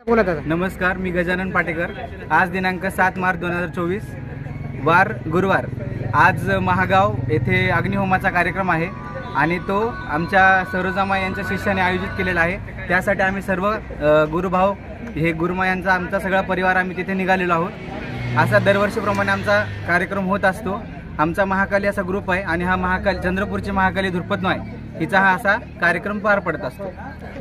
बोला दादा। नमस्कार, मी गजानन पाटेकर। आज दिनांक 7 मार्च 2024 वार गुरुवार। आज महागाव येथे अग्निहोमाचा कार्यक्रम आहे आणि तो आमच्या सरोजामा यांच्या शिष्याने आयोजित केलेला आहे। त्यासाठी आम्ही सर्व गुरुभाव हे गुरुमायांचा आमचा सगळा परिवार आम्ही तिथे निघालेलो आहोत। असा दरवर्षीप्रमाणे आमचा कार्यक्रम होत असतो। आमचा महाकाली असा ग्रुप आहे आणि हा महाकाली चंद्रपूरची महाकाली धुरपतनो आहे, हिचा हा असा कार्यक्रम पार पडत असतो।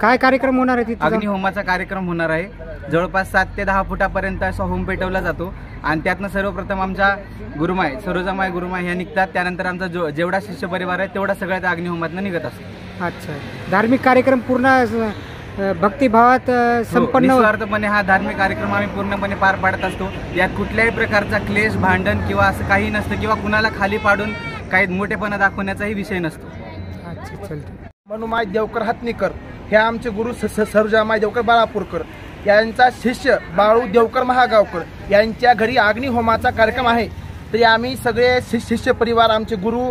काय कार्यक्रम होणार आहे? अग्निहोमाचा कार्यक्रम होणार आहे। जवळपास 7 ते 10 फुटापर्यंत असा होम पेटवला जातो आणि त्यातनं सर्वप्रथम आमच्या गुरुमाय सरोजामाय गुरुमाय ह्या निघतात। त्यानंतर आमचा जेवढा शिष्य परिवार आहे तेवढा सगळ्या त्या अग्निहोमातनं निघत असतो। अच्छा, धार्मिक कार्यक्रम पूर्ण भक्तिभावात संपन्न निस्वार्थपणे हा धार्मिक कार्यक्रम आम्ही पूर्णपणे पार पाडत असतो। यात कुठल्याही प्रकारचा क्लेश भांडण किंवा असं काही नसतं किंवा कुणाला खाली पाडून काही मोठेपणा दाखवण्याचाही विषय नसतो। अच्छा, चलते। मनुमाय देवकर हत्नीकर हे आमचे गुरु सरोजामाय देवकर बाळापूरकर यांचा शिष्य बाळू देवकर महागावकर यांच्या घरी अग्निहोमाचा कार्यक्रम आहे। तरी आम्ही सगळे शिष्य परिवार आमचे गुरु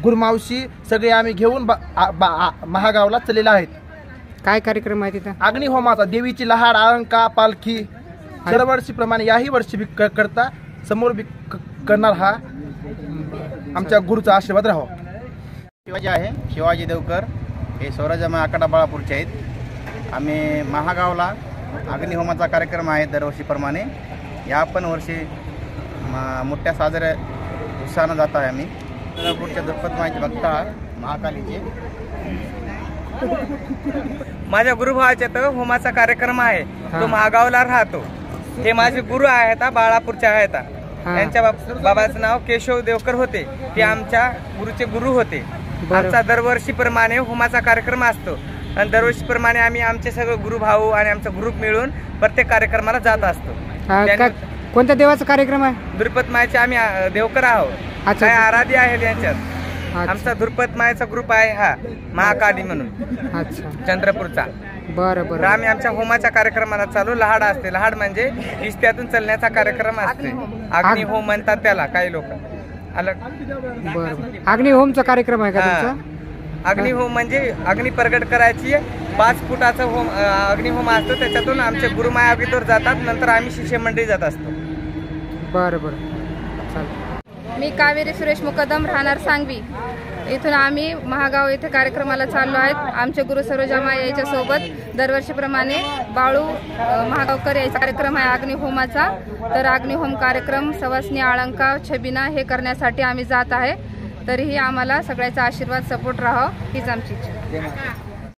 गुरुमावशी सगळे आम्ही घेऊन महागावला चलेला आहेत। काय कार्यक्रम आहे तिथं? अग्निहोमाचा देवीची लहाड अलंका पालखी दरवर्षीप्रमाणे याही वर्षी भी करता समोर भी करणार हा आमच्या गुरुचा आशीर्वाद राहावा। शिवाजी आहे, शिवाजी देवकर हे सरोजामा आकडा बाळापूरचे आहेत। आम्ही महागावला अग्निहोमाचा कार्यक्रम आहे दरवर्षीप्रमाणे। या पण वर्षी मोठ्या साजऱ्या उत्साहानं जात आहे। आम्ही चंद्रपूरच्या धुरपतमाईचे भक्त आहात महाकालीचे। माझ्या गुरुभावाच्या तर होमाचा कार्यक्रम आहे, तो महागावला राहतो। हे माझे गुरु आहेत, बाळापूरचे आहेत। यांच्या बाबाचं नाव केशव देवकर होते, ते आमच्या गुरुचे गुरु होते। आमचा दरवर्षीप्रमाणे होमाचा कार्यक्रम असतो आणि दरवर्षीप्रमाणे आम्ही आमचे सगळे गुरुभाऊ आणि आमचा ग्रुप मिळून प्रत्येक कार्यक्रमाला जात असतो। कोणत्या देवाचा कार्यक्रम आहे? धुरपतमायचे आम्ही देवकर आहोत, काय आराध्य आहे त्यांच्यात। आमचा धुरपतमायचा ग्रुप आहे हा महाकाली म्हणून। अच्छा, चंद्रपूरचा। बरं। आम्ही आमच्या होमाच्या कार्यक्रमाला चालू लहाड असते। लहाड म्हणजे इस्त्यातून चलण्याचा कार्यक्रम असते। अग्निहोम म्हणतात त्याला काही लोक अलग। बरं, अग्निहोमचा कार्यक्रम आहे का तुमचा? अग्निहोम म्हणजे अग्नि प्रगट करायची 5 फुटाचा होम अग्निहोम असतो। त्याच्यातून आमचे गुरुमाय अगोदर जातात, नंतर आम्ही शिष्य मंडळी जात असतो। बरं, चालेल। मी कावेरी सुरेश मुकदम, राहणार सांगवी। इथून आम्ही महागाव येथे कार्यक्रमाला चाललो आहेत। आमचे गुरु सरोजामा याच्या सोबत दरवर्षीप्रमाणे बाळू महागावकर याचा कार्यक्रम आहे अग्निहोमाचा। तर अग्निहोम कार्यक्रम सवासनी अलंका छबिना हे करण्यासाठी आम्ही जात आहे। तरीही आम्हाला सगळ्याचा आशीर्वाद सपोर्ट राहावा हीच आमची इच्छा।